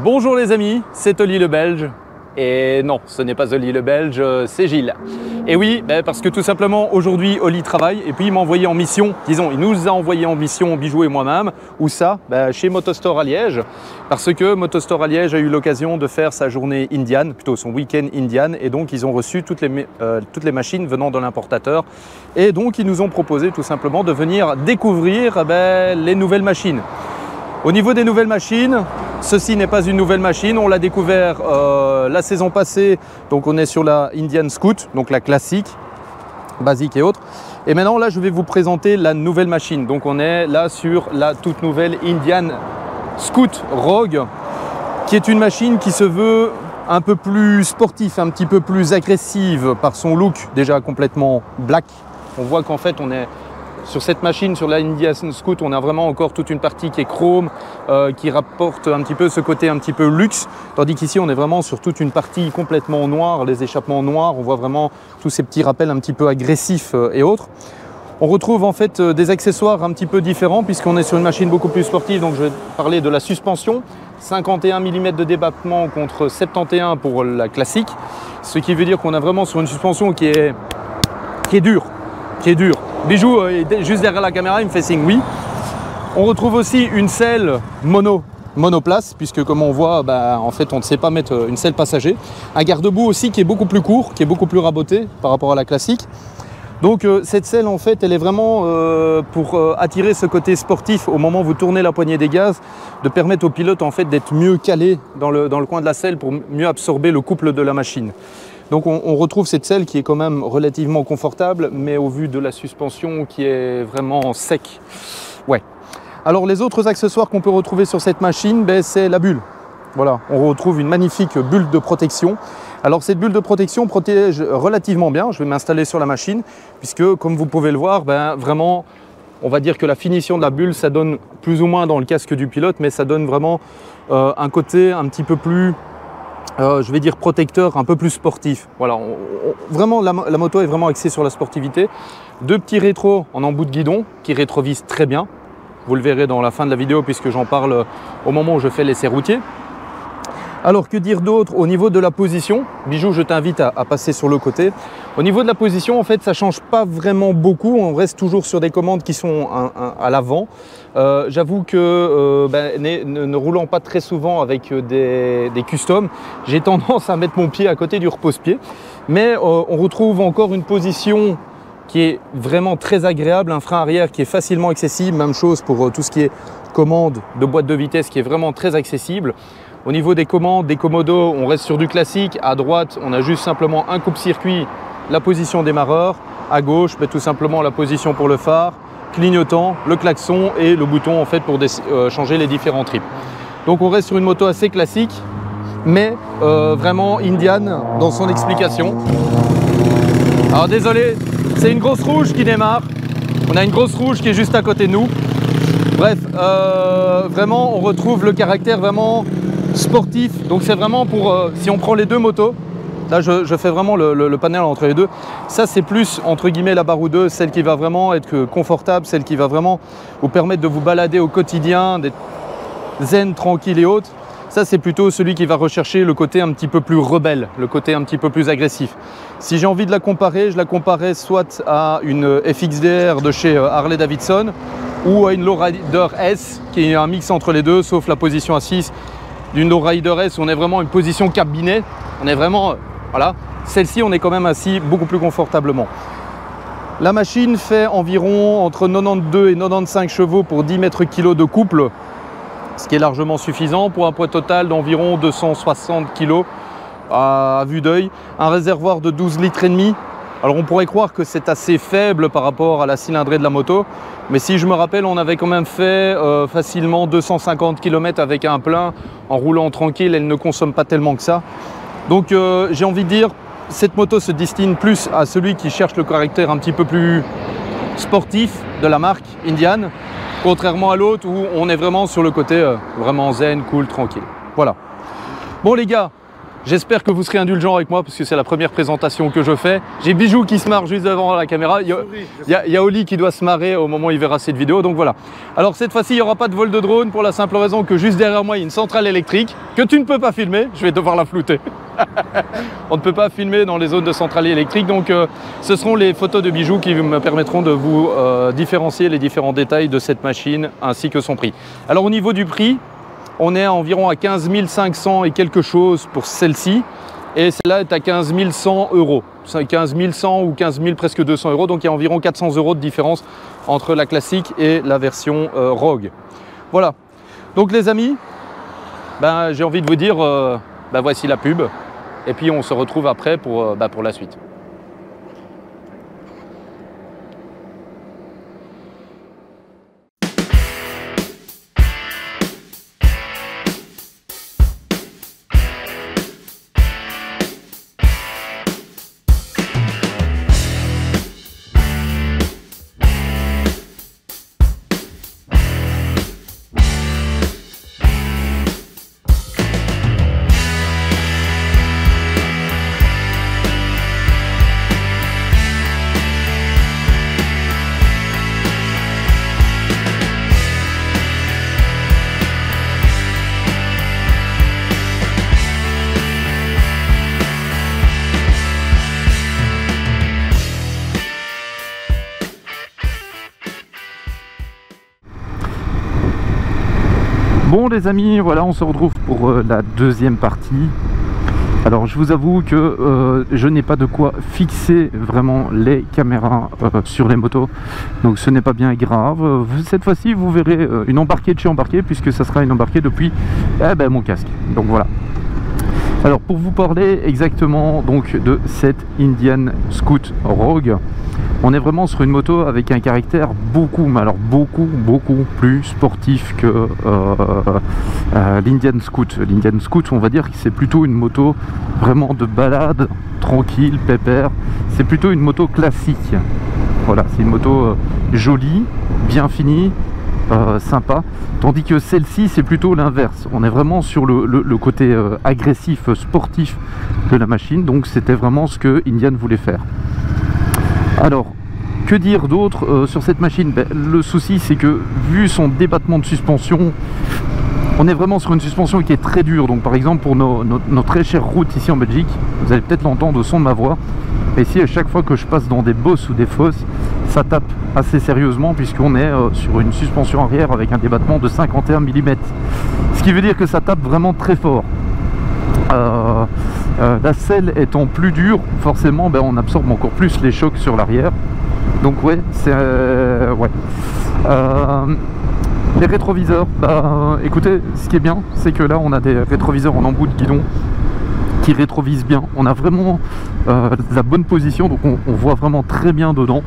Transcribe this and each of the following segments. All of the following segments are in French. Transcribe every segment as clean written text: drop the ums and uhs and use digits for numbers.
Bonjour les amis, c'est Oli le Belge. Et non, ce n'est pas Oli le Belge, c'est Gilles. Et oui, parce que tout simplement aujourd'hui Oli travaille et puis il m'a envoyé en mission, disons il nous a envoyé en mission, Bijou et moi-même, où ça, chez Motostore à Liège, parce que Motostore à Liège a eu l'occasion de faire sa journée Indian, plutôt son week-end Indian, et donc ils ont reçu toutes les machines venant de l'importateur, et donc ils nous ont proposé tout simplement de venir découvrir les nouvelles machines. Au niveau des nouvelles machines, ceci n'est pas une nouvelle machine, on l'a découvert la saison passée, donc on est sur la Indian Scout, donc la classique, basique et autres. Et maintenant là je vais vous présenter la nouvelle machine, donc on est là sur la toute nouvelle Indian Scout Rogue, qui est une machine qui se veut un peu plus sportive, un petit peu plus agressive par son look déjà complètement black. On voit qu'en fait on est sur cette machine, sur la Indian Scout, on a vraiment encore toute une partie qui est chrome, qui rapporte un petit peu ce côté un petit peu luxe, tandis qu'ici on est vraiment sur toute une partie complètement noire, les échappements noirs, on voit vraiment tous ces petits rappels un petit peu agressifs et autres. On retrouve en fait des accessoires un petit peu différents puisqu'on est sur une machine beaucoup plus sportive, donc je vais parler de la suspension, 51 mm de débattement contre 71 pour la classique, ce qui veut dire qu'on a vraiment sur une suspension qui est dure, Bijou est juste derrière la caméra, il me fait signe oui. On retrouve aussi une selle monoplace, puisque comme on voit, en fait on ne sait pas mettre une selle passager. Un garde-boue aussi qui est beaucoup plus court, qui est beaucoup plus raboté par rapport à la classique. Donc cette selle en fait elle est vraiment pour attirer ce côté sportif au moment où vous tournez la poignée des gaz, de permettre au pilote en fait d'être mieux calé dans le coin de la selle pour mieux absorber le couple de la machine. Donc on retrouve cette selle qui est quand même relativement confortable, mais au vu de la suspension qui est vraiment sec. Ouais. Alors les autres accessoires qu'on peut retrouver sur cette machine, c'est la bulle. Voilà, on retrouve une magnifique bulle de protection. Alors cette bulle de protection protège relativement bien, je vais m'installer sur la machine, puisque comme vous pouvez le voir, vraiment, on va dire que la finition de la bulle, ça donne plus ou moins dans le casque du pilote, mais ça donne vraiment un côté un petit peu plus... je vais dire protecteur, un peu plus sportif. Voilà, vraiment la moto est vraiment axée sur la sportivité. Deux petits rétros en embout de guidon qui rétrovisent très bien. Vous le verrez dans la fin de la vidéo puisque j'en parle au moment où je fais l'essai routier. Alors que dire d'autre au niveau de la position? Bijou, je t'invite à passer sur le côté. Au niveau de la position, en fait, ça ne change pas vraiment beaucoup. On reste toujours sur des commandes qui sont à l'avant. J'avoue que ne roulant pas très souvent avec des customs, j'ai tendance à mettre mon pied à côté du repose-pied. Mais on retrouve encore une position qui est vraiment très agréable, un frein arrière qui est facilement accessible. Même chose pour tout ce qui est commande de boîte de vitesse qui est vraiment très accessible. Au niveau des commandes, des commodos, on reste sur du classique. À droite, on a juste simplement un coupe-circuit, la position démarreur. À gauche, tout simplement la position pour le phare, clignotant, le klaxon et le bouton en fait pour changer les différents trips. Donc on reste sur une moto assez classique, mais vraiment Indian dans son explication. Alors désolé, c'est une grosse rouge qui démarre. On a une grosse rouge qui est juste à côté de nous. Bref, vraiment on retrouve le caractère vraiment sportif, donc c'est vraiment pour, si on prend les deux motos, là je fais vraiment le panel entre les deux, ça c'est plus entre guillemets la baroudeuse, celle qui va vraiment être confortable, celle qui va vraiment vous permettre de vous balader au quotidien, d'être zen, tranquille et autres. Ça c'est plutôt celui qui va rechercher le côté un petit peu plus rebelle, le côté un petit peu plus agressif. Si j'ai envie de la comparer, je la comparais soit à une FXDR de chez Harley Davidson ou à une Lowrider S qui est un mix entre les deux, sauf la position assise d'une Lowrider S où on est vraiment une position cabinet, on est vraiment, voilà, celle-ci on est quand même assis beaucoup plus confortablement. La machine fait environ entre 92 et 95 chevaux pour 10 mètres-kg de couple, ce qui est largement suffisant pour un poids total d'environ 260 kg à vue d'œil, un réservoir de 12 litres et demi. Alors on pourrait croire que c'est assez faible par rapport à la cylindrée de la moto, mais si je me rappelle, on avait quand même fait facilement 250 km avec un plein, en roulant tranquille, elle ne consomme pas tellement que ça. Donc j'ai envie de dire, cette moto se destine plus à celui qui cherche le caractère un petit peu plus sportif de la marque Indian, contrairement à l'autre où on est vraiment sur le côté vraiment zen, cool, tranquille. Voilà. Bon les gars, J'espère que vous serez indulgents avec moi parce que c'est la première présentation que je fais. J'ai Bijou qui se marre juste devant la caméra. Il y a Oli qui doit se marrer au moment où il verra cette vidéo. Donc voilà. Alors cette fois-ci, il n'y aura pas de vol de drone pour la simple raison que juste derrière moi, il y a une centrale électrique que tu ne peux pas filmer. Je vais devoir la flouter. On ne peut pas filmer dans les zones de centrale électrique. Donc ce seront les photos de Bijou qui me permettront de vous différencier les différents détails de cette machine ainsi que son prix. Alors au niveau du prix, on est environ à 15 500 et quelque chose pour celle-ci. Et celle-là est à 15 100 euros. 15 100 ou 15 000, presque 200 euros. Donc il y a environ 400 euros de différence entre la classique et la version Rogue. Voilà. Donc les amis, ben, j'ai envie de vous dire, ben, voici la pub. Et puis on se retrouve après pour la suite. Bon les amis, voilà, on se retrouve pour la deuxième partie. Alors je vous avoue que je n'ai pas de quoi fixer vraiment les caméras sur les motos, donc ce n'est pas bien grave. Cette fois-ci vous verrez une embarquée de chez embarquée, puisque ça sera une embarquée depuis mon casque, donc voilà. Alors pour vous parler exactement donc de cette Indian Scout Rogue, on est vraiment sur une moto avec un caractère beaucoup plus sportif que l'Indian Scout. L'Indian Scout, on va dire que c'est plutôt une moto vraiment de balade, tranquille, pépère. C'est plutôt une moto classique. Voilà, c'est une moto jolie, bien finie, sympa. Tandis que celle-ci, c'est plutôt l'inverse. On est vraiment sur le côté agressif, sportif de la machine. Donc c'était vraiment ce que Indian voulait faire. Alors, que dire d'autre sur cette machine? Le souci, c'est que vu son débattement de suspension, on est vraiment sur une suspension qui est très dure. Donc par exemple, pour nos très chères routes ici en Belgique, vous allez peut-être l'entendre au son de ma voix, mais ici à chaque fois que je passe dans des bosses ou des fosses, ça tape assez sérieusement, puisqu'on est sur une suspension arrière avec un débattement de 51 mm. Ce qui veut dire que ça tape vraiment très fort. La selle étant plus dure, forcément on absorbe encore plus les chocs sur l'arrière. Donc ouais, c'est ouais. Les rétroviseurs, écoutez, ce qui est bien, c'est que là on a des rétroviseurs en embout de guidon qui rétrovisent bien. On a vraiment la bonne position, donc on voit vraiment très bien dedans.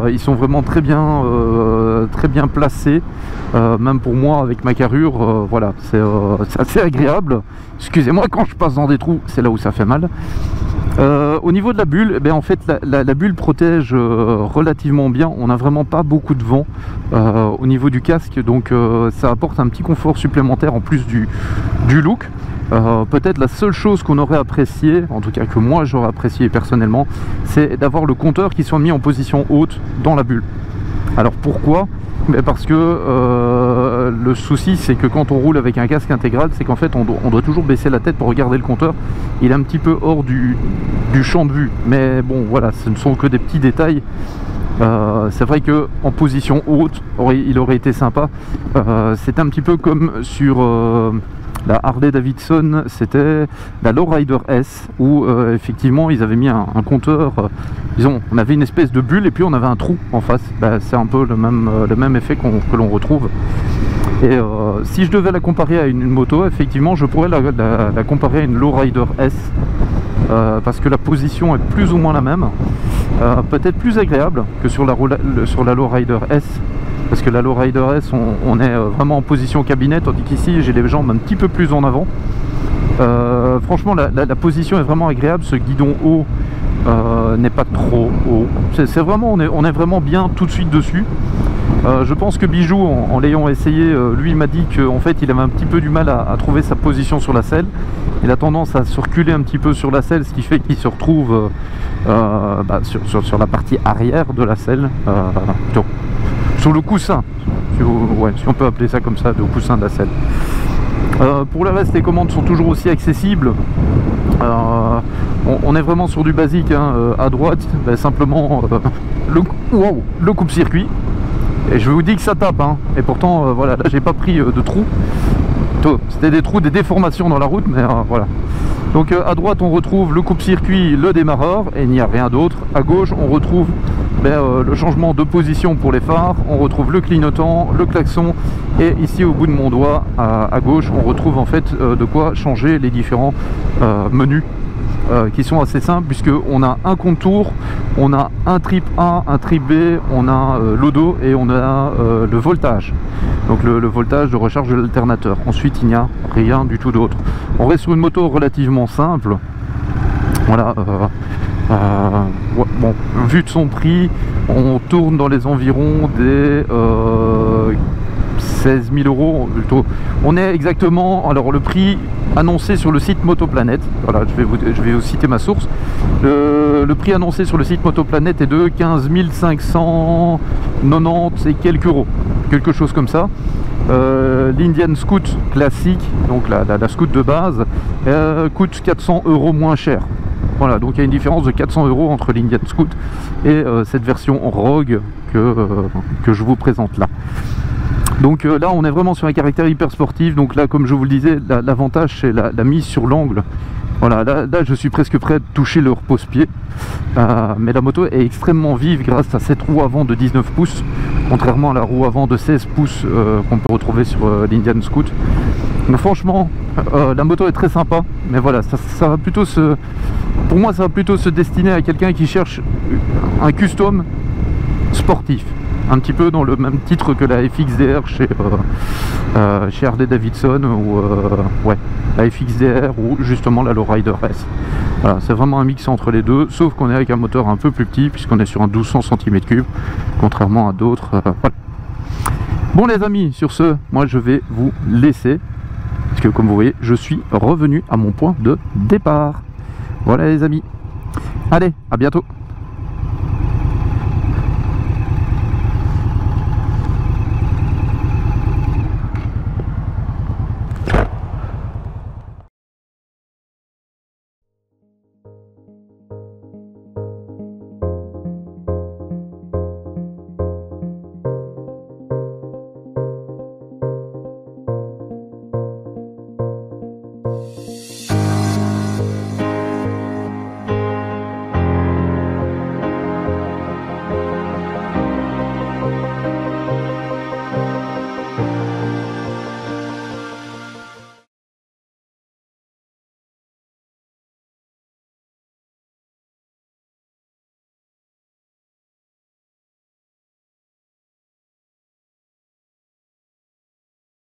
Ils sont vraiment très bien placés. Même pour moi avec ma carrure, voilà, c'est assez agréable. Excusez-moi, quand je passe dans des trous, c'est là où ça fait mal. Au niveau de la bulle, en fait la bulle protège relativement bien. On n'a vraiment pas beaucoup de vent au niveau du casque, donc ça apporte un petit confort supplémentaire en plus du look. Peut-être la seule chose qu'on aurait apprécié, en tout cas que moi j'aurais apprécié personnellement, c'est d'avoir le compteur qui soit mis en position haute dans la bulle. Alors pourquoi? Parce que le souci, c'est que quand on roule avec un casque intégral, c'est qu'en fait on doit toujours baisser la tête pour regarder le compteur. Il est un petit peu hors du champ de vue, mais bon voilà, ce ne sont que des petits détails. C'est vrai que en position haute, il aurait été sympa. C'est un petit peu comme sur la Harley Davidson, c'était la Lowrider S, où effectivement ils avaient mis un compteur, disons, on avait une espèce de bulle et puis on avait un trou en face. C'est un peu le même effet que l'on retrouve. Et si je devais la comparer à une moto, effectivement je pourrais la comparer à une Lowrider S, parce que la position est plus ou moins la même, peut-être plus agréable que sur la Lowrider S. Parce que la Lowrider S, on est vraiment en position cabinet, tandis qu'ici j'ai les jambes un petit peu plus en avant. Franchement la position est vraiment agréable. Ce guidon haut n'est pas trop haut. C'est vraiment, on est vraiment bien tout de suite dessus. Je pense que Bijou, en l'ayant essayé, lui il m'a dit qu'en fait il avait un petit peu du mal à trouver sa position sur la selle. Il a tendance à se reculer un petit peu sur la selle, ce qui fait qu'il se retrouve sur la partie arrière de la selle, sur le coussin, si on peut appeler ça comme ça, le coussin de la selle. Pour le reste, les commandes sont toujours aussi accessibles. On est vraiment sur du basique, hein. À droite, simplement le coupe-circuit. Et je vous dis que ça tape, hein. Et pourtant, voilà, là j'ai pas pris de trous. C'était des trous, des déformations dans la route, mais voilà. Donc à droite, on retrouve le coupe-circuit, le démarreur, et il n'y a rien d'autre. À gauche, on retrouve le changement de position pour les phares, on retrouve le clignotant, le klaxon, et ici au bout de mon doigt, à gauche, on retrouve en fait de quoi changer les différents menus. Qui sont assez simples, puisque on a un contour, on a un trip A, un trip B, on a l'odo et on a le voltage, donc le voltage de recharge de l'alternateur. Ensuite il n'y a rien du tout d'autre. On reste sur une moto relativement simple, voilà. Bon, vu de son prix, on tourne dans les environs des 16 000 euros plutôt. On est exactement, alors le prix annoncé sur le site Motoplanet, voilà, je vais vous citer ma source. Le prix annoncé sur le site Motoplanet est de 15 590 et quelques euros, quelque chose comme ça. L'Indian Scoot classique, donc la Scoot de base, coûte 400 euros moins cher. Voilà, donc il y a une différence de 400 euros entre l'Indian Scoot et cette version Rogue que je vous présente là. Donc là on est vraiment sur un caractère hyper sportif. Donc là, comme je vous le disais, l'avantage c'est la mise sur l'angle. Voilà, là je suis presque prêt à toucher le repose-pied. Mais la moto est extrêmement vive grâce à cette roue avant de 19 pouces, contrairement à la roue avant de 16 pouces qu'on peut retrouver sur l'Indian Scoot. Donc franchement, la moto est très sympa, mais voilà, ça va plutôt pour moi ça va plutôt se destiner à quelqu'un qui cherche un custom sportif, un petit peu dans le même titre que la FXDR chez Harley Davidson, ou la FXDR ou justement la Lowrider S. Voilà, c'est vraiment un mix entre les deux, sauf qu'on est avec un moteur un peu plus petit puisqu'on est sur un 1200 cm3, contrairement à d'autres. Voilà. Bon les amis, sur ce, moi je vais vous laisser, parce que comme vous voyez, je suis revenu à mon point de départ. Voilà les amis, allez, à bientôt.